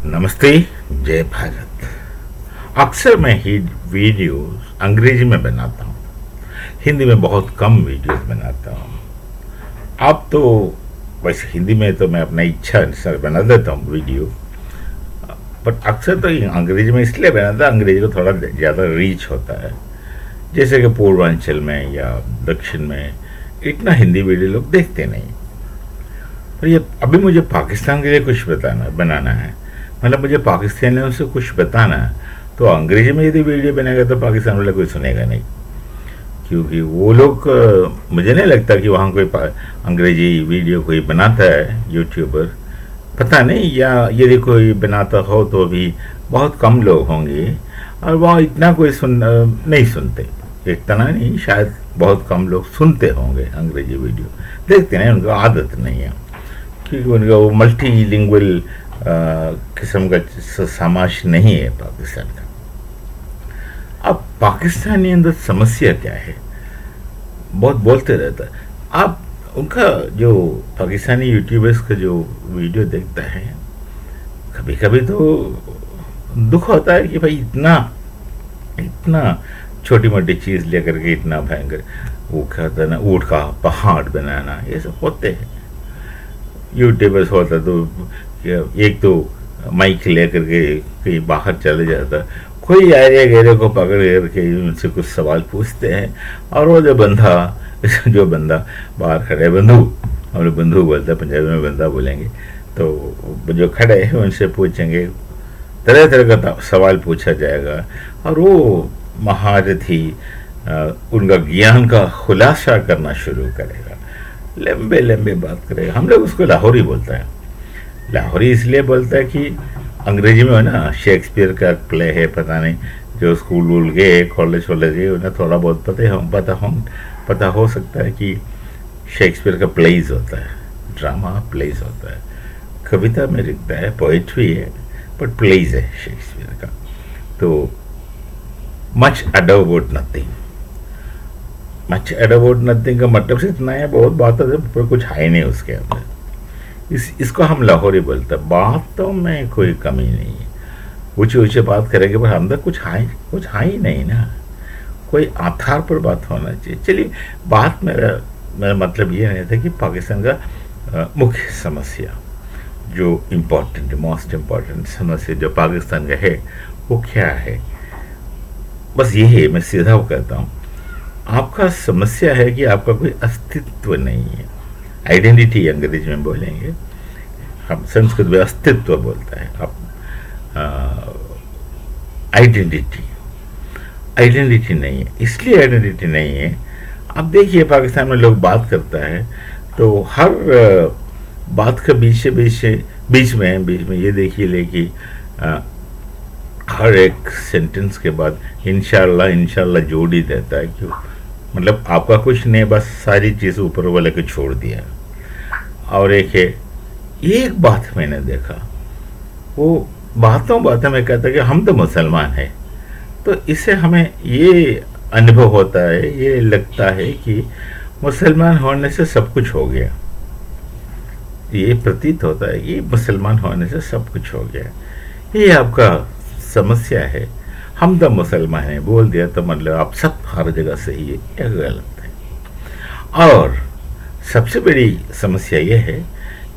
नमस्ते। जय भारत। अक्सर मैं ही वीडियोस अंग्रेजी में बनाता हूँ, हिंदी में बहुत कम वीडियोस बनाता हूँ। अब तो वैसे हिंदी में तो मैं अपना इच्छा अनुसार बना देता हूँ वीडियो, बट अक्सर तो अंग्रेजी में इसलिए बनाता, अंग्रेजी को थोड़ा ज़्यादा रीच होता है। जैसे कि पूर्वांचल में या दक्षिण में इतना हिंदी वीडियो लोग देखते नहीं। पर ये अभी मुझे पाकिस्तान के लिए कुछ बनाना है, मतलब मुझे पाकिस्तानियों से कुछ बताना है, तो अंग्रेजी में यदि वीडियो बनेगा तो पाकिस्तान वाला कोई सुनेगा नहीं, क्योंकि वो लोग मुझे नहीं लगता कि वहाँ कोई अंग्रेजी वीडियो कोई बनाता है यूट्यूबर, पता नहीं, या यदि कोई बनाता हो तो भी बहुत कम लोग होंगे, और वहाँ इतना कोई नहीं सुनते, इतना नहीं, शायद बहुत कम लोग सुनते होंगे अंग्रेजी वीडियो, देखते नहीं, उनको आदत नहीं है, क्योंकि उनका वो मल्टी लिंगुअल किस्म का समाज नहीं है पाकिस्तान का। अब पाकिस्तान के अंदर समस्या क्या है, बहुत बोलते रहता है। आप उनका जो पाकिस्तानी यूट्यूबर्स का जो वीडियो देखता है, कभी कभी तो दुख होता है कि भाई इतना इतना छोटी मोटी चीज़ लेकर के इतना भयंकर, वो कहता है ना, ऊँट का पहाड़ बनाना, ये सब होते हैं यूट्यूबर्स। होता तो एक तो माइक लेकर के कहीं बाहर चले जाता, कोई एरिया घेरे को पकड़ करके उनसे कुछ सवाल पूछते हैं, और वो जो बंदा बाहर खड़े, बंधु, हम लोग बंधु बोलते हैं, पंजाबी में बंदा बोलेंगे, तो जो खड़े हैं उनसे पूछेंगे, तरह तरह का सवाल पूछा जाएगा, और वो महारथी उनका ज्ञान का खुलासा करना शुरू करेगा, लंबे लंबे बात करेगा। हम लोग उसको लाहौरी बोलते हैं। लाहौरी इसलिए बोलता है कि अंग्रेजी में है ना, शेक्सपियर का प्ले है, पता नहीं, जो स्कूल वूल गए, कॉलेज वॉलेज गए, उन्हें थोड़ा बहुत पता हो सकता है कि शेक्सपियर का प्लेज होता है, ड्रामा प्लेज होता है, कविता में लिखता है, पोइट्री है, बट प्लेज है शेक्सपियर का। तो much ado about nothing, much ado about nothing का मतलब से इतना है, बहुत बात है पर कुछ है नहीं उसके अंदर। इसको हम लाहौरी बोलते हैं। बातों में कोई कमी नहीं है, ऊँचे ऊँचे बात करेंगे, पर अंदर कुछ है ही नहीं ना, कोई आधार पर बात होना चाहिए। चलिए, बात मेरा मतलब ये नहीं था कि पाकिस्तान का मुख्य समस्या जो इम्पोर्टेंट, मोस्ट इम्पोर्टेंट समस्या जो पाकिस्तान का है वो क्या है, बस ये है, मैं सीधा वो कहता हूँ, आपका समस्या है कि आपका कोई अस्तित्व नहीं है। आइडेंटिटी अंग्रेजी में बोलेंगे, हम संस्कृत में अस्तित्व बोलता है, आप आइडेंटिटी नहीं है। इसलिए आइडेंटिटी नहीं है, अब देखिए पाकिस्तान में लोग बात करता है तो हर बात के बीच में ये देखिए ले कि हर एक सेंटेंस के बाद इंशाल्लाह जोड़ ही देता है। क्यों? मतलब आपका कुछ नहीं, बस सारी चीज़ ऊपर वाले को छोड़ दिया। और एक बात मैंने देखा, वो बातों में कहता है कि हम तो मुसलमान हैं, तो इससे हमें ये अनुभव होता है, ये लगता है कि मुसलमान होने से सब कुछ हो गया, ये प्रतीत होता है कि मुसलमान होने से सब कुछ हो गया। ये आपका समस्या है। हम तो मुसलमान हैं बोल दिया तो मतलब आप सब हर जगह सही है, यह गलत है। और सबसे बड़ी समस्या यह है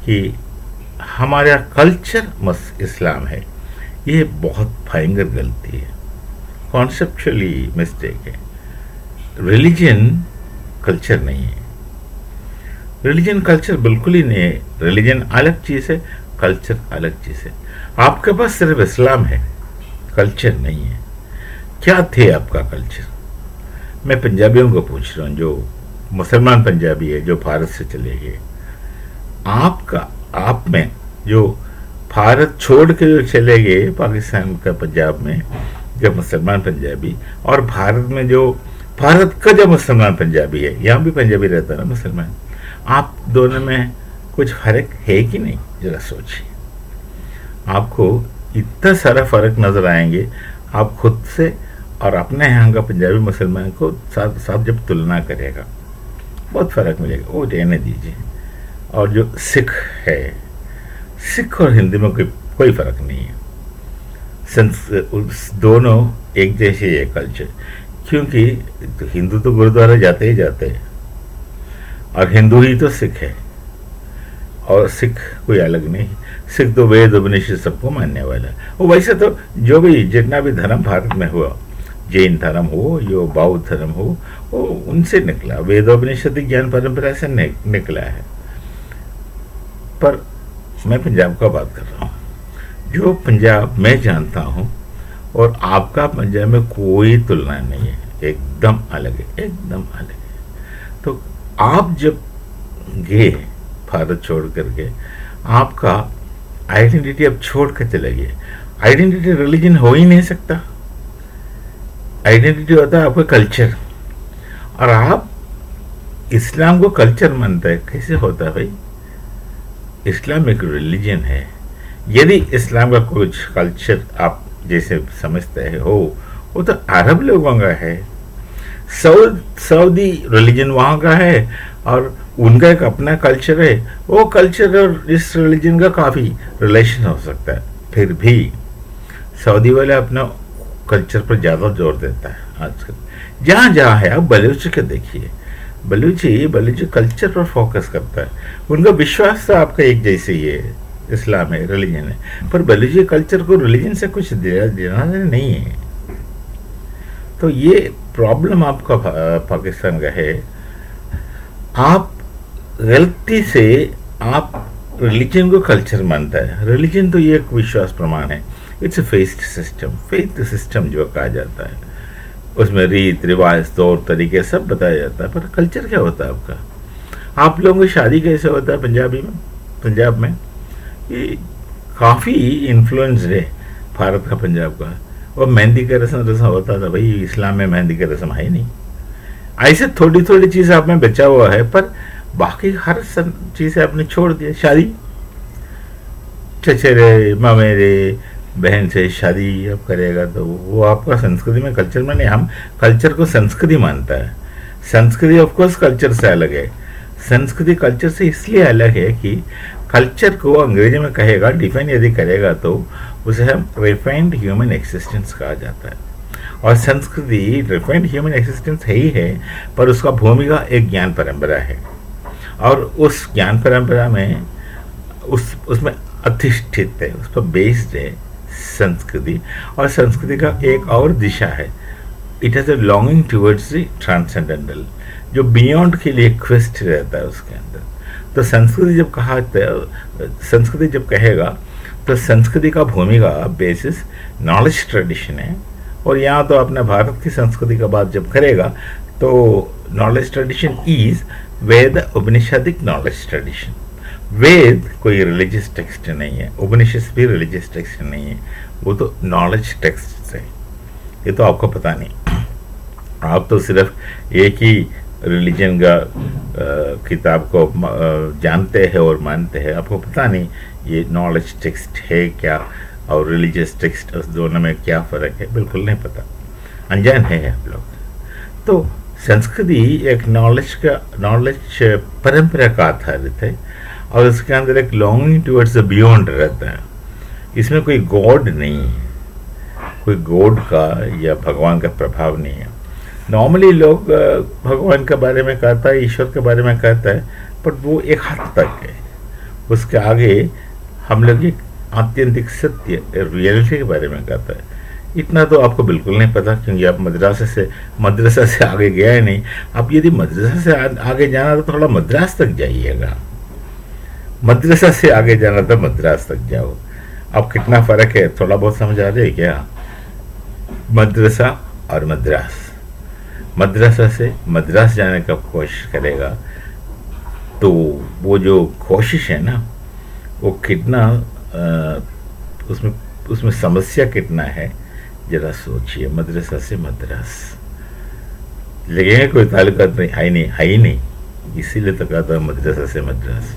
कि हमारा कल्चर इस्लाम है, ये बहुत भयंकर गलती है, कॉन्सेप्चुअली मिस्टेक है। रिलीजन कल्चर नहीं है, रिलीजन कल्चर बिल्कुल ही नहीं है। रिलीजन अलग चीज़ है, कल्चर अलग चीज़ है। आपके पास सिर्फ इस्लाम है, कल्चर नहीं है। क्या थे आपका कल्चर? मैं पंजाबियों को पूछ रहा हूँ, जो मुसलमान पंजाबी है, जो भारत से चले गए, आप में जो भारत छोड़ के जो चले गए पाकिस्तान का पंजाब में जो मुसलमान पंजाबी, और भारत में जो भारत का जो मुसलमान पंजाबी है, यहाँ भी पंजाबी रहता है ना मुसलमान, आप दोनों में कुछ फर्क है कि नहीं? जरा सोचिए, आपको इतना सारा फर्क नजर आएंगे। आप खुद से और अपने यहाँ का पंजाबी मुसलमान को साथ जब तुलना करेगा, बहुत फर्क मिलेगा, वो रहने दीजिए। और जो सिख है, सिख और हिंदी में कोई कोई फर्क नहीं है। दोनों एक जैसे है कल्चर, क्योंकि तो हिंदू तो गुरुद्वारा जाते ही जाते हैं, और हिंदू ही तो सिख है, और सिख कोई अलग नहीं। सिख तो वेद उपनिषद सबको मानने वाला है। वो वैसे तो जो भी जितना भी धर्म भारत में हुआ, जैन धर्म हो या बौद्ध धर्म हो, वो उनसे निकला, वेदोपनिषद ज्ञान परंपरा से निकला है। पर मैं पंजाब का बात कर रहा हूँ। जो पंजाब मैं जानता हूँ और आपका पंजाब में कोई तुलना नहीं है, एकदम अलग है, एकदम अलग है। तो आप जब गए भारत छोड़ करके, आपका आइडेंटिटी अब छोड़ कर चले गए। आइडेंटिटी रिलीजन हो ही नहीं सकता। आइडेंटिटी होता है आपका कल्चर, और आप इस्लाम को कल्चर मानते हैं। कैसे होता है भाई? इस्लाम एक रिलीजन है। यदि इस्लाम का कुछ कल्चर आप जैसे समझते हैं हो, वो तो अरब लोगों का है। सऊदी रिलीजन वहाँ का है, और उनका एक अपना कल्चर है। वो कल्चर और इस रिलीजन का काफ़ी रिलेशन हो सकता है, फिर भी सऊदी वाले अपना कल्चर पर ज़्यादा जोर देता है आजकल। जहाँ जहाँ है, आप बलूच के देखिए, बलूच कल्चर पर फोकस करता है। उनका विश्वास तो आपका एक जैसे ही है, इस्लाम है, रिलीजन है, पर बलूची कल्चर को रिलीजन से कुछ देना नहीं है। तो ये प्रॉब्लम आपका पाकिस्तान का है। आप गलती से आप रिलीजन को कल्चर मानता है। रिलीजन तो ये एक विश्वास प्रमाण है। इट्स ए फेथ सिस्टम जो कहा जाता है, उसमें रीत रिवाज तौर तरीके सब बताया जाता है। पर कल्चर क्या होता है आपका? आप लोगों की शादी कैसे होता है पंजाब में? ये काफ़ी इन्फ्लुएंस है भारत का पंजाब का। और मेहंदी का रस्म होता था भाई, इस्लाम में मेहंदी का रस्म है नहीं। ऐसे थोड़ी थोड़ी चीज़ आप में बचा हुआ है, पर बाकी हर चीज़ें आपने छोड़ दिया। शादी, चचेरे ममेरे बहन से शादी अब करेगा तो वो आपका संस्कृति में, कल्चर में नहीं। हम कल्चर को संस्कृति मानता है। संस्कृति ऑफकोर्स कल्चर से अलग है। संस्कृति कल्चर से इसलिए अलग है कि कल्चर को अंग्रेजी में कहेगा, डिफाइन यदि करेगा तो उसे हम रिफाइंड ह्यूमन एक्सिस्टेंस कहा जाता है। और संस्कृति रिफाइंड ह्यूमन एक्सिस्टेंस है ही है, पर उसका भूमिका एक ज्ञान परंपरा है, और उस ज्ञान परंपरा में उसमें अधिष्ठित है, उस पर बेस्ड है संस्कृति। और संस्कृति का एक और दिशा है, it has a longing towards the transcendental, जो बियॉन्ड के लिए क्वेस्ट रहता है उसके अंदर। तो संस्कृति जब कहेगा तो संस्कृति का भूमिका बेसिस नॉलेज ट्रेडिशन है। और यहाँ तो अपने भारत की संस्कृति का बात जब करेगा तो knowledge tradition is Veda Upanishadic knowledge tradition. Veda कोई रिलीजियस टेक्स्ट नहीं है, उपनिषद भी रिलीजियस टेक्स्ट नहीं है, वो तो नॉलेज टेक्स्ट है। ये तो आपको पता नहीं। आप तो सिर्फ एक ही रिलीजन का किताब को जानते हैं और मानते हैं। आपको पता नहीं ये नॉलेज टेक्स्ट है क्या और रिलीजियस टेक्स्ट, उस दोनों में क्या फ़र्क है, बिल्कुल नहीं पता, अनजान है आप लोग। तो संस्कृति एक नॉलेज परंपरा का आधारित है, और उसके अंदर एक लॉन्गिंग टुवर्ड्स द बियॉन्ड रहता है। इसमें कोई गॉड नहीं है, कोई गॉड का या भगवान का प्रभाव नहीं है। नॉर्मली लोग भगवान के बारे में कहता है, ईश्वर के बारे में कहता है, पर वो एक हद तक है। उसके आगे हम लोग एक आत्यंतिक सत्य रियलिटी के बारे में कहता है। इतना तो आपको बिल्कुल नहीं पता, क्योंकि आप मदरसा से आगे गया ही नहीं। आप यदि मदरसा से आगे जाना तो थोड़ा मद्रास तक जाइएगा। मदरसा से आगे जाना तो मद्रास तक जाओ। अब कितना फ़र्क है थोड़ा बहुत समझ आ रही है क्या? मदरसा और मदरसा से मद्रास जाने का कोशिश करेगा तो वो जो कोशिश है ना, वो कितना उसमें समस्या कितना है जरा सोचिए। मदरसा से मद्रास लगेंगे कोई ताल्लुकात नहीं, है ही नहीं, इसीलिए तो कहता है मदरसा से मद्रास।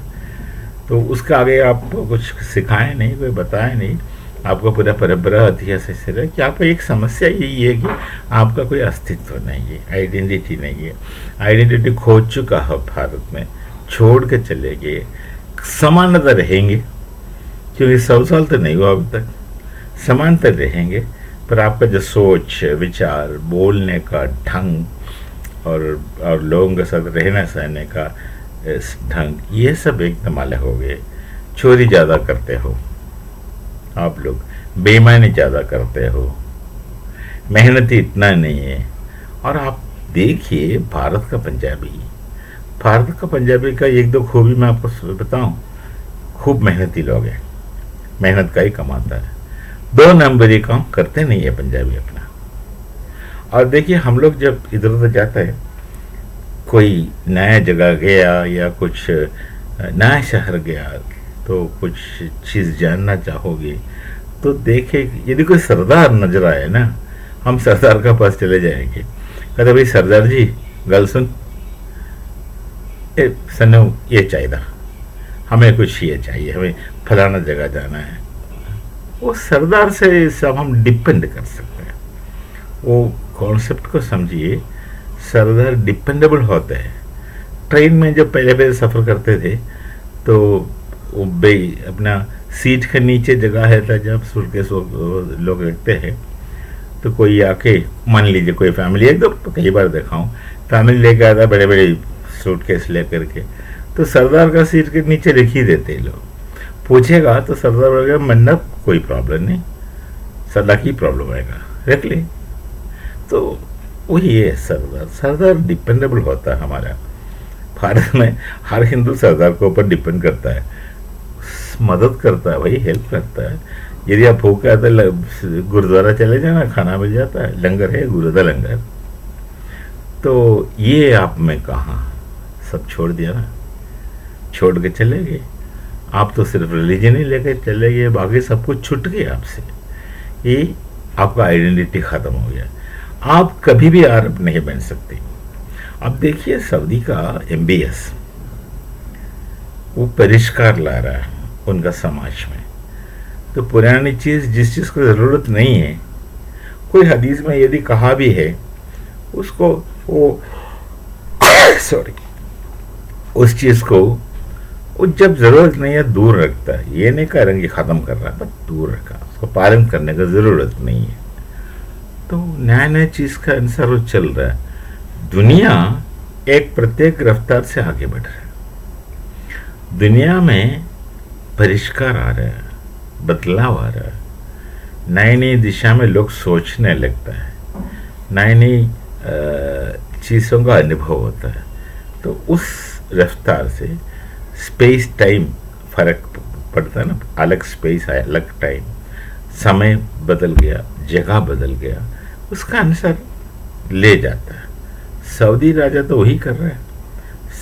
तो उसका आगे आपको कुछ सिखाए नहीं, कोई बताए नहीं, आपको पूरा परंपरा इतिहास ऐसे रहे कि आपको एक समस्या यही है कि आपका कोई अस्तित्व नहीं है, आइडेंटिटी नहीं है। आइडेंटिटी खो चुका है भारत में, छोड़ के चले गए। समानता रहेंगे क्योंकि 100 साल तो नहीं हुआ अभी तक, समांतर रहेंगे, पर आपका जो सोच विचार, बोलने का ढंग और लोगों के साथ रहने सहने का ढंग, ये सब एकदम अलग हो गए। चोरी ज़्यादा करते हो आप लोग, बेईमानी ज़्यादा करते हो, मेहनती इतना नहीं है। और आप देखिए भारत का पंजाबी का एक दो खूबी मैं आपको बताऊं, खूब मेहनती लोग हैं, मेहनत का ही कमाता है, 2 नंबरी काम करते नहीं है पंजाबी अपना। और देखिए हम लोग जब इधर उधर जाते हैं, कोई नया जगह गया या कुछ नया शहर गया, तो कुछ चीज़ जानना चाहोगे तो देखे, यदि कोई सरदार नजर आए ना, हम सरदार का पास चले जाएंगे, कहते भाई सरदार जी गल सुन, सनु ये चाहिए, हमें कुछ ये चाहिए, हमें फलाना जगह जाना है। वो सरदार से सब हम डिपेंड कर सकते हैं। वो कॉन्सेप्ट को समझिए, सरदार डिपेंडेबल होते हैं। ट्रेन में जब पहले पहले सफ़र करते थे तो वो अपना सीट के नीचे जगह है था जब सूटकेस लोग रखते हैं, तो कोई आके, मान लीजिए कोई फैमिली, एक दो कई बार देखा हूँ, फैमिली लेके आता बड़े बड़े सूटकेस ले करके, तो सरदार का सीट के नीचे रख ही देते हैं लोग। पूछेगा तो सरदार बोलेगा मन्नत कोई प्रॉब्लम नहीं, सरदार की प्रॉब्लम आएगा, रख ले। तो वही है सरदार डिपेंडेबल होता है हमारा। भारत में हर हिंदू सरदार के ऊपर डिपेंड करता है, मदद करता है भाई, हेल्प करता है। यदि आप भूखे आते गुरुद्वारा चले जाना, खाना मिल जाता है, लंगर है, गुरुद्वारा लंगर। तो ये आप में कहाँ सब छोड़ दिया ना, छोड़ के चले गए। आप तो सिर्फ रिलीजन ही लेकर चले गए, बाकी सब कुछ छूट गया आपसे। ये आपका आइडेंटिटी खत्म हो गया, आप कभी भी अरब नहीं बन सकते। अब देखिए सऊदी का MBS वो परिष्कार ला रहा है उनका समाज में, तो पुरानी चीज, जिस चीज को जरूरत नहीं है, कोई हदीस में यदि कहा भी है, उसको वो सॉरी उस चीज को वो जब जरूरत नहीं है दूर रखता है। ये नहीं कह रहे कि खत्म कर रहा है, बस दूर रखा, उसको पालन करने का जरूरत नहीं है। तो नया नया चीज का अनुसार वो चल रहा है। दुनिया एक प्रत्येक रफ्तार से आगे बढ़ रहा है। दुनिया में परिष्कार आ रहा है, बदलाव आ रहा है, नई नई दिशा में लोग सोचने लगता है, नई नई चीज़ों का अनुभव होता है। तो उस रफ्तार से स्पेस टाइम फर्क पड़ता है ना, अलग स्पेस है, अलग टाइम, समय बदल गया, जगह बदल गया, उसका अनुसार ले जाता है। सऊदी राजा तो वही कर रहा है,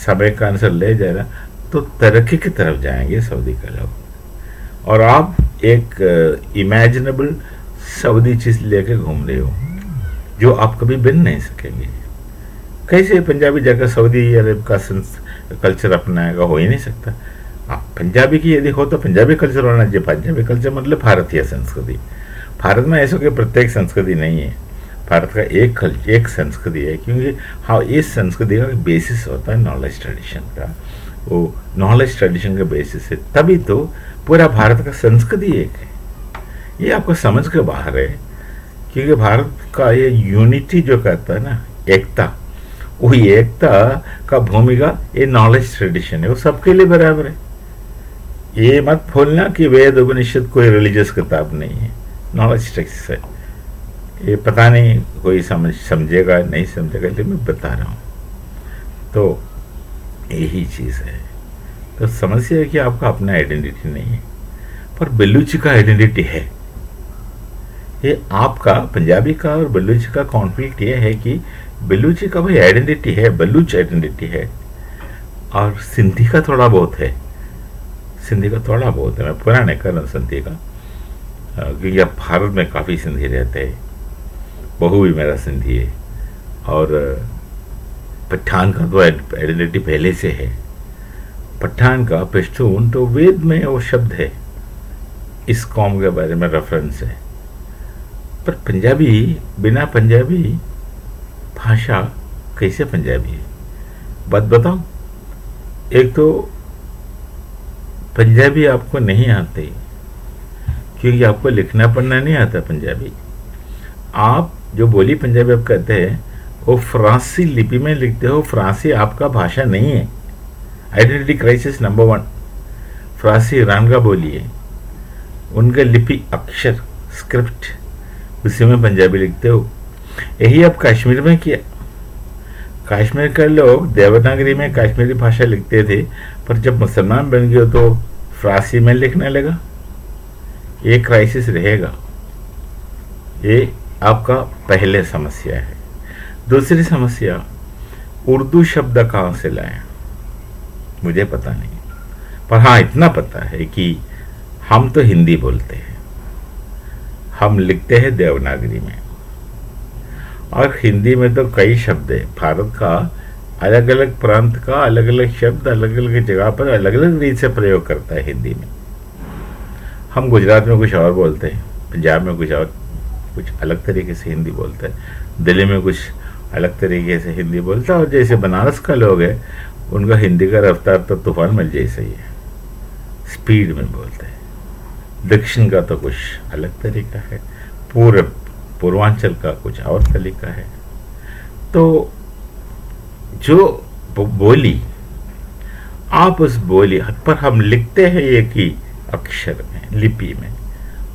समय का अनुसार ले जा रहा, तो तरक्की की तरफ जाएंगे सऊदी के लोग। और आप एक इमेजिनेबल सऊदी चीज लेके घूम रहे हो जो आप कभी बन नहीं सकेंगे। कैसे पंजाबी जाकर सऊदी अरब का कल्चर अपनाएगा? हो ही नहीं सकता। आप पंजाबी की यदि हो तो पंजाबी कल्चर होना चाहिए। पंजाबी कल्चर मतलब भारतीय संस्कृति। भारत में ऐसा कि प्रत्येक संस्कृति नहीं है, भारत का एक संस्कृति है, क्योंकि हाँ, इस संस्कृति का बेसिस होता है नॉलेज ट्रेडिशन का। वो नॉलेज ट्रेडिशन के बेसिस है, तभी तो पूरा भारत का संस्कृति एक है। ये आपको समझ के बाहर है, क्योंकि भारत का ये यूनिटी जो कहता है ना, एकता, वही एकता का भूमिका ये नॉलेज ट्रेडिशन है, वो सबके लिए बराबर है। ये मत भूलना कि वेद उपनिषद कोई रिलीजियस किताब नहीं है, नॉलेज टेक्स्ट है। ये पता नहीं कोई समझेगा नहीं समझेगा, लेकिन मैं बता रहा हूँ। तो यही चीज़ है। तो समस्या है कि आपका अपना आइडेंटिटी नहीं है, पर बलूची का आइडेंटिटी है। ये आपका पंजाबी का और बलूची का कॉन्फ्लिक्ट ये है कि बलूची का भाई आइडेंटिटी है, बलूच आइडेंटिटी है, और सिंधी का थोड़ा बहुत है। सिंधी का थोड़ा बहुत है, मैं पूरा नहीं कर रहा सिंधी का, क्योंकि अब भारत में काफ़ी सिंधी रहते हैं, बहू भी मेरा सिंधी है। और पठान का तो आइडेंटिटी पहले से है। पठान का पश्तून तो वेद में वो शब्द है, इस कौम के बारे में रेफरेंस है। पर पंजाबी, बिना पंजाबी भाषा कैसे पंजाबी है? बात बताऊं, एक तो पंजाबी आपको नहीं आती क्योंकि आपको लिखना पढ़ना नहीं आता पंजाबी। आप जो बोली पंजाबी आप कहते हैं वो फ्रांसी लिपि में लिखते हो। फ्रांसी आपका भाषा नहीं है। Identity crisis number 1। फ्रांसी ईरान का बोली है, उनका लिपि अक्षर स्क्रिप्ट, उसी में पंजाबी लिखते हो। यही आप कश्मीर में किया। कश्मीर के लोग देवनागरी में कश्मीरी भाषा लिखते थे, पर जब मुसलमान बन गए तो फारसी में लिखने लगा। ये क्राइसिस रहेगा। ये आपका पहले समस्या है। दूसरी समस्या, उर्दू शब्द कहाँ से लाए मुझे पता नहीं, पर हाँ इतना पता है कि हम तो हिंदी बोलते हैं, हम लिखते हैं देवनागरी में, और हिंदी में तो कई शब्द है। भारत का अलग अलग प्रांत का अलग अलग शब्द अलग अलग जगह पर अलग अलग रीत से प्रयोग करता है हिंदी में। हम गुजरात में कुछ और बोलते हैं, पंजाब में कुछ और, कुछ अलग तरीके से हिंदी बोलते हैं, दिल्ली में कुछ अलग तरीके से हिंदी बोलता है। और जैसे बनारस का लोग है, उनका हिंदी का रफ्तार तो तूफान में जैसे ही है, स्पीड में बोलते हैं। दक्षिण का तो कुछ अलग तरीका है, पूर्वांचल का कुछ और तरीका है। तो जो बोली, आप उस बोली पर हम लिखते हैं एक ही अक्षर में, लिपि में,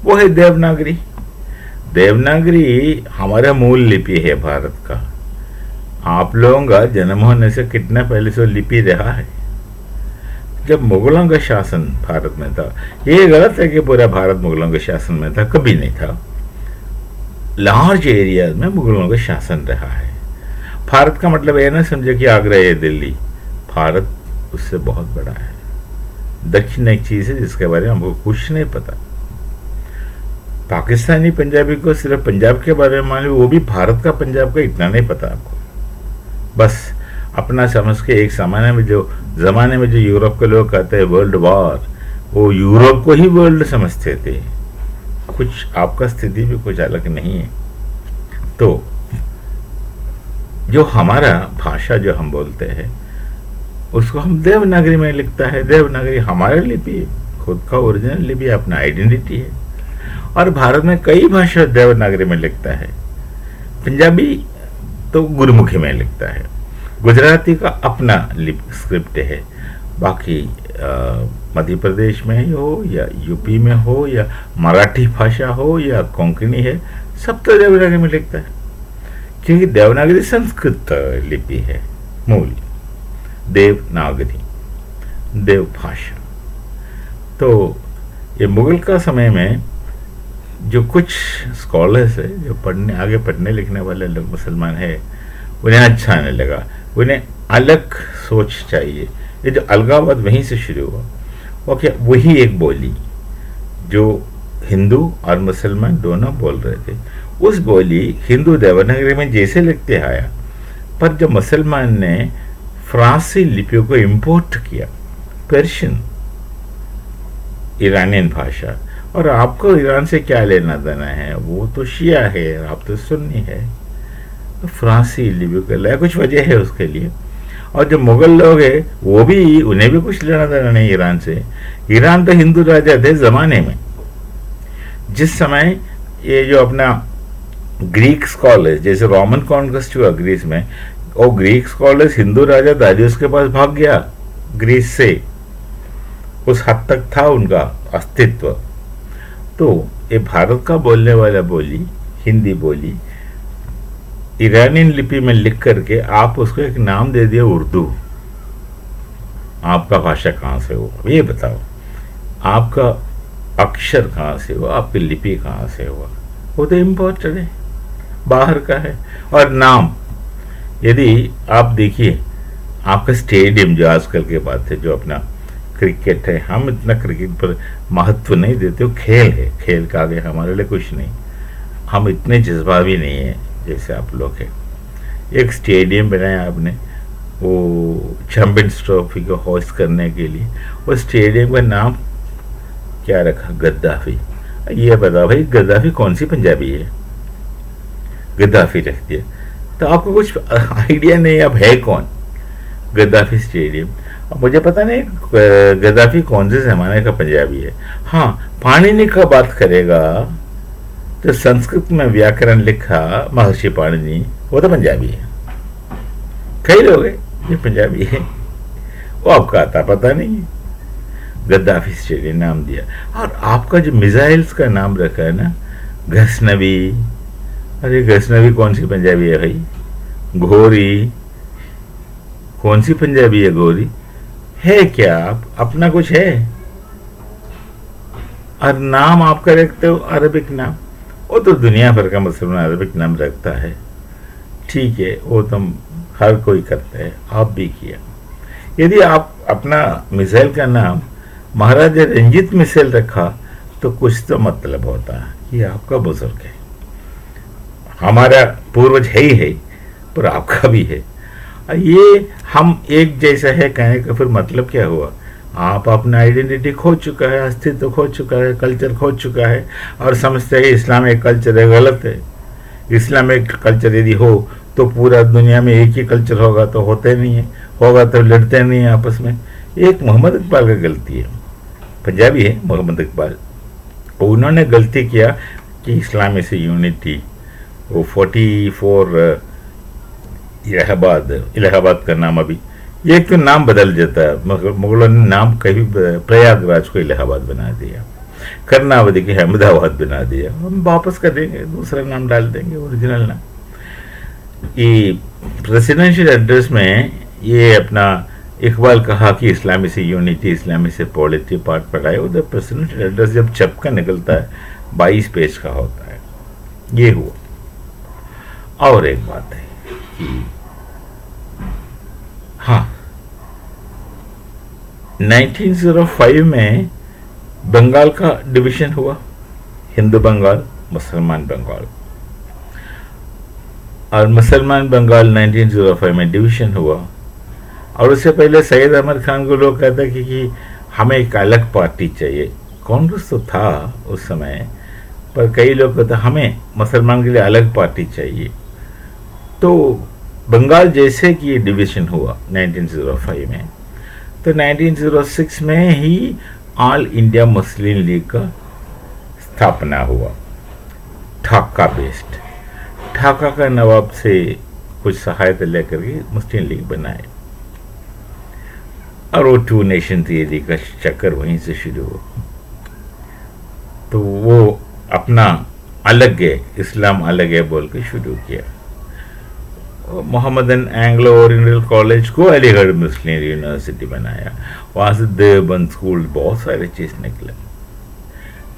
वो है देवनागरी। देवनागरी हमारा मूल लिपि है भारत का। आप लोगों का जन्म होने से कितना पहले से लिपि रहा है। जब मुगलों का शासन भारत में था, ये गलत है कि पूरा भारत मुगलों के शासन में था, कभी नहीं था। लार्ज एरिया में मुगलों का शासन रहा है। भारत का मतलब ये ना समझे कि आगरा या दिल्ली, भारत उससे बहुत बड़ा है। दक्षिण एक चीज है जिसके बारे में हमको कुछ नहीं पता। पाकिस्तानी पंजाबी को सिर्फ पंजाब के बारे में मालूम, वो भी भारत का पंजाब का इतना नहीं पता आपको। बस अपना समझ के एक जमाने में जो यूरोप के लोग कहते हैं वर्ल्ड वॉर, वो यूरोप को ही वर्ल्ड समझते थे। कुछ आपका स्थिति भी कुछ अलग नहीं है। तो जो हमारा भाषा जो हम बोलते हैं उसको हम देवनागरी में लिखता है। देवनागरी हमारा लिपि, खुद का ओरिजिनल लिपि, अपना आइडेंटिटी है। और भारत में कई भाषा देवनागरी में लिखता है। पंजाबी तो गुरमुखी में लिखता है। गुजराती का अपना स्क्रिप्ट है। बाकी मध्य प्रदेश में ही हो या यूपी में हो या मराठी भाषा हो या कोंकणी है, सब तो देवनागरी में लिखता है, क्योंकि देवनागरी संस्कृत लिपि है मूल। देवनागरी देव भाषा। तो ये मुगल का समय में जो कुछ स्कॉलर्स है, जो आगे पढ़ने लिखने वाले लोग मुसलमान है, उन्हें अच्छा नहीं लगा। उन्हें अलग सोच चाहिए। ये जो अलगाववाद वहीं से शुरू हुआ। ओके, वही एक बोली जो हिंदू और मुसलमान दोनों बोल रहे थे, उस बोली हिंदू देवनागरी में जैसे लिखते आया, पर जब मुसलमान ने फ्रांसी लिपियों को इंपोर्ट किया, पर्शियन, ईरानियन भाषा, और आपको ईरान से क्या लेना देना है, वो तो शिया है, आप तो सुन्नी है, तो फ्रांसी लिपियों का लाया। कुछ वजह है उसके लिए। और जो मुगल लोग हैं वो भी, उन्हें भी कुछ लेना देना नहीं ईरान से। ईरान तो हिंदू राजा थे जमाने में। जिस समय ये जो अपना ग्रीक स्कॉलर्स, जैसे रोमन कॉन्क्वेस्ट हुआ ग्रीस में, और ग्रीक स्कॉलर्स हिंदू राजा दारियुस के पास भाग गया ग्रीस से, उस हद तक था उनका अस्तित्व। तो ये भारत का बोलने वाला बोली, हिंदी बोली, ईरानियन लिपि में लिख करके आप उसको एक नाम दे दिया उर्दू। आपका भाषा कहाँ से हुआ ये बताओ, आपका अक्षर कहाँ से हुआ, आपकी लिपि कहाँ से हुआ? वो तो इम्पोर्टेड है, बाहर का है। और नाम, यदि आप देखिए आपका स्टेडियम जो आजकल के बात है, जो अपना क्रिकेट है, हम इतना क्रिकेट पर महत्व नहीं देते। वो खेल है, खेल का आगे हमारे लिए कुछ नहीं। हम इतने जज्बावी नहीं है जैसे आप लोग हैं। एक स्टेडियम बनाया आपने वो चैंपियंस ट्रॉफी को होस्ट करने के लिए, वो स्टेडियम का नाम क्या रखा? गद्दाफी। ये बताओ भाई, गद्दाफी कौन सी पंजाबी है? गद्दाफी रख दिया। तो आपको कुछ आइडिया नहीं अब है कौन गद्दाफी स्टेडियम। मुझे पता नहीं गद्दाफी कौन से जमाने का पंजाबी है। हाँ, पाणिनि का बात करेगा तो संस्कृत में व्याकरण लिखा महर्षि पाणिनि, वो तो पंजाबी है। कई लोग हैं ये पंजाबी है, वो आपका आता पता नहीं है। गद्दाफी स्टेडियम नाम दिया। और आपका जो मिसाइल्स का नाम रखा है ना, गजनवी, अरे गजनवी कौन सी पंजाबी है भाई? घोरी कौन सी पंजाबी है? घोरी है क्या? आप अपना कुछ है? और नाम आपका रखते हो अरबिक नाम, वो तो दुनिया भर का मुसलमान अरबिक नाम रखता है, ठीक है, वो तो हर कोई करता है, आप भी किया। यदि आप अपना मिसाइल का नाम महाराजा रंजीत मिसाइल रखा तो कुछ तो मतलब होता है कि आपका बुजुर्ग है। हमारा पूर्वज है ही है, पर आपका भी है। ये हम एक जैसा है कहने का फिर मतलब क्या हुआ? आप अपना आइडेंटिटी खो चुका है, अस्तित्व खो चुका है, कल्चर खो चुका है, और समझते हैं इस्लामिक कल्चर है। गलत है। इस्लामिक कल्चर यदि हो तो पूरा दुनिया में एक ही कल्चर होगा, तो होते नहीं है, होगा तो लड़ते नहीं है आपस में। एक मोहम्मद इकबाल का गलती है, पंजाबी है मोहम्मद इकबाल, उन्होंने गलती किया कि इस्लामी से यूनिटी, वो 44 इलाहाबाद का नाम अभी एक तो नाम बदल जाता है। मुगलों ने नाम कभी प्रयागराज को इलाहाबाद बना दिया, कर्नावती के अहमदाबाद बना दिया। हम वापस कर देंगे, दूसरा नाम डाल देंगे, ओरिजिनल नाम। ये प्रेसिडेंशियल एड्रेस में ये अपना इकबाल कहा कि इस्लामी से यूनिटी, इस्लामी से पॉलिटी पार्ट पढ़ाए। उधर प्रेसिडेंशियल एड्रेस जब छपका निकलता है 22 पेज का होता है। ये हुआ। और एक बात है कि हाँ, 1905 में बंगाल का डिवीजन हुआ, हिंदू बंगाल, मुसलमान बंगाल। और मुसलमान बंगाल 1905 में डिवीजन हुआ। और उससे पहले सैयद अहमद खान को लोग कहते कि हमें एक अलग पार्टी चाहिए। कांग्रेस तो था उस समय, पर कई लोग कहते हमें मुसलमान के लिए अलग पार्टी चाहिए। तो बंगाल जैसे कि ये डिवीजन हुआ 1905 में, तो 1906 में ही ऑल इंडिया मुस्लिम लीग का स्थापना हुआ, ढाका बेस्ड। ढाका का नवाब से कुछ सहायता लेकर के मुस्लिम लीग बनाए, और वो 2 नेशन थियरी का चक्कर वहीं से शुरू हुआ। तो वो अपना अलग है, इस्लाम अलग है बोल के शुरू किया। मोहम्मदन एंग्लो ओरिएंटल कॉलेज को अलीगढ़ मुस्लिम यूनिवर्सिटी बनाया, वहाँ से देवबंद स्कूल, बहुत सारे चीज निकले।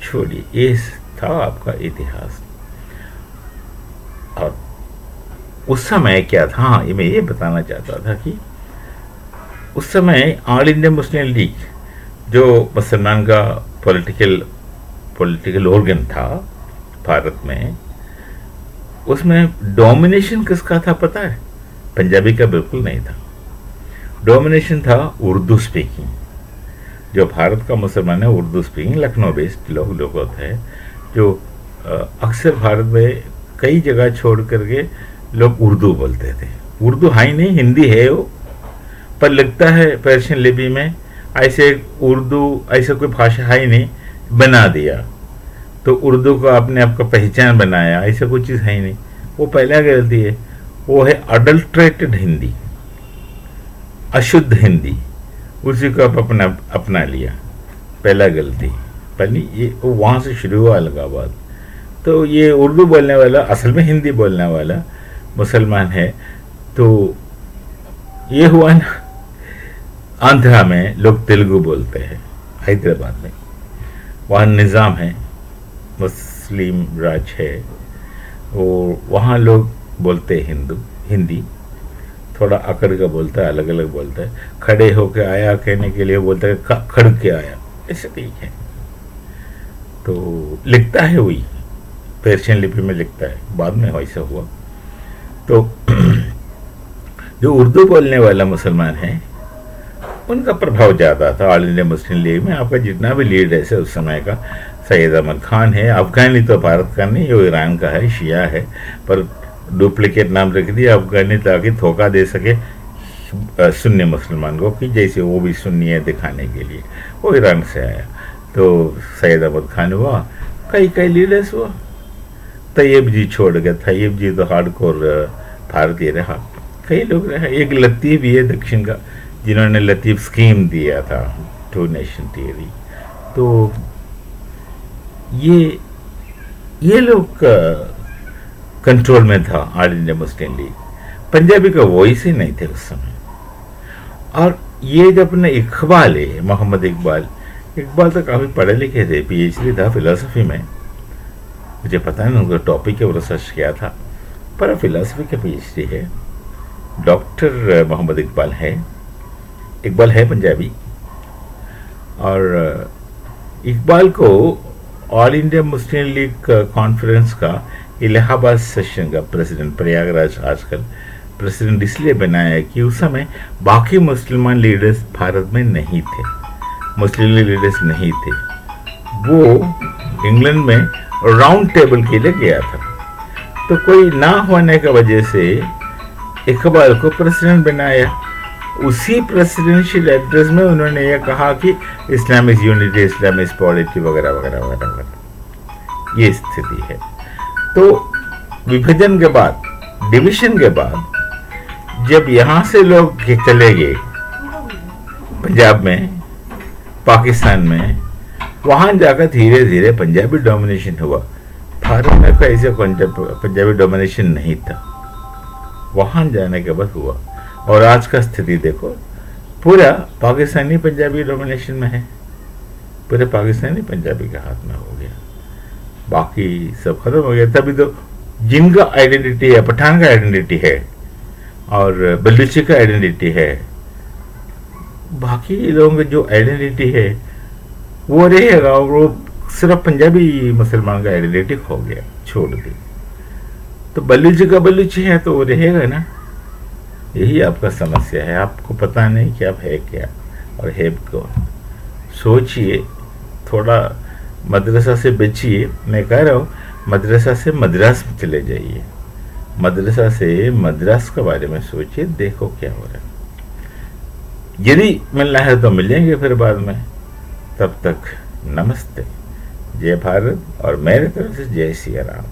छोड़िए, ये था आपका इतिहास। और उस समय क्या था, हाँ, मैं ये बताना चाहता था कि उस समय ऑल इंडिया मुस्लिम लीग जो मुसलमान का पॉलिटिकल ऑर्गन था भारत में, उसमें डोमिनेशन किसका था पता है? पंजाबी का बिल्कुल नहीं था। डोमिनेशन था उर्दू स्पीकिंग। जो भारत का मुसलमान है उर्दू स्पीकिंग, लखनऊ बेस्ड लोग होते हैं, जो अक्सर भारत में कई जगह छोड़ करके लोग उर्दू बोलते थे। उर्दू है ही नहीं, हिंदी है वो, पर लगता है पर्शियन लिपि में। ऐसे उर्दू ऐसा कोई भाषा है ही नहीं, बना दिया तो उर्दू को आपने आपका पहचान बनाया, ऐसा कोई चीज़ है ही नहीं। वो पहला गलती है, वो है अडल्ट्रेटेड हिंदी, अशुद्ध हिंदी, उसी को आप अपना लिया, पहला गलती। पहली ये वहाँ से शुरू हुआ अलगाबाद। तो ये उर्दू बोलने वाला असल में हिंदी बोलने वाला मुसलमान है। तो ये हुआ ना, आंध्रा में लोग तेलुगु बोलते हैं, हैदराबाद में वहाँ निज़ाम है, मुस्लिम राज है, और वहाँ लोग बोलते हैं हिंदी, थोड़ा अकड़ का बोलता है, अलग अलग बोलता है। खड़े होके आया कहने के लिए बोलता है खड़ के आया, ऐसे नहीं है। तो लिखता है वही पर्शियन लिपि में लिखता है, बाद में वैसा हुआ। तो जो उर्दू बोलने वाला मुसलमान है उनका प्रभाव ज़्यादा था ऑल इंडिया मुस्लिम लीग में। आपका जितना भी लीडर है उस समय का, सैयद अहमद खान है, अफगानी तो भारत का नहीं, वो ईरान का है, शिया है, पर डुप्लीकेट नाम रख दिया अफगानी ताकि धोखा दे सके। सुन्नी मुसलमान को कि जैसे वो भी सुन्नी है दिखाने के लिए। वो ईरान से आया तो सैयद अहमद खान हुआ, कई कई लीडर्स हुआ। तैयब जी छोड़ गया, तैयब जी तो हार्डकोर भारतीय रहा, कई लोग रहे। एक लतीफ़ भी है दक्षिण का, जिन्होंने लतीफ़ स्कीम दिया था, टू नेशन थियरी। तो ये लोग कंट्रोल में था all India Muslim league. Punjabi का वॉइस ही नहीं थे उस समय। और ये जब अपने इकबाल है, मोहम्मद इकबाल तो काफ़ी पढ़े लिखे थे, PhD था फिलोसफी में। मुझे पता नहीं उनका टॉपिक है, वो रिसर्च किया था, पर फिलोसफी का PhD है। डॉक्टर मोहम्मद इकबाल है पंजाबी। और इकबाल को all India Muslim league conference का इलाहाबाद सेशन का प्रेसिडेंट, प्रयागराज आजकल प्रेसिडेंट इसलिए बनाया कि उस समय बाकी मुसलमान लीडर्स भारत में नहीं थे, मुस्लिम लीडर्स नहीं थे। वो इंग्लैंड में राउंड टेबल के लिए गया था, तो कोई ना होने की वजह से इकबाल को प्रेसिडेंट बनाया। उसी प्रेसिडेंशियल एड्रेस में उन्होंने यह कहा कि Islam is unity, Islam is polity वगैरह वगैरह वगैरह वगैरह। ये स्थिति है। तो विभाजन के बाद, डिवीजन के बाद, जब यहाँ से लोग चले गए पंजाब में, पाकिस्तान में, वहाँ जाकर धीरे धीरे पंजाबी डोमिनेशन हुआ। भारत में कोई ऐसे पंजाबी डोमिनेशन नहीं था, वहाँ जाने के बाद हुआ। और आज का स्थिति देखो, पूरा पाकिस्तानी पंजाबी डोमिनेशन में है, पूरे पाकिस्तानी पंजाबी के हाथ में हो गया, बाकी सब खत्म हो गया। तभी तो जिनका आइडेंटिटी है, पठान का आइडेंटिटी है और बलूची का आइडेंटिटी है, बाकी लोगों की जो आइडेंटिटी है वो रहेगा, और वो सिर्फ पंजाबी मुसलमान का आइडेंटिटी खो गया, छोड़ दी। तो बलूची का बलूची है तो वो रहेगा ना। यही आपका समस्या है, आपको पता नहीं कि आप है क्या और है कौन। सोचिए, थोड़ा मदरसा से बचिए। मैं कह रहा हूँ मदरसा से मद्रास में चले जाइए, मदरसा से मद्रास के बारे में सोचिए, देखो क्या हो रहा है। यदि मिलना है तो मिलेंगे फिर बाद में। तब तक नमस्ते, जय भारत, और मेरे तरफ से जय सिया राम।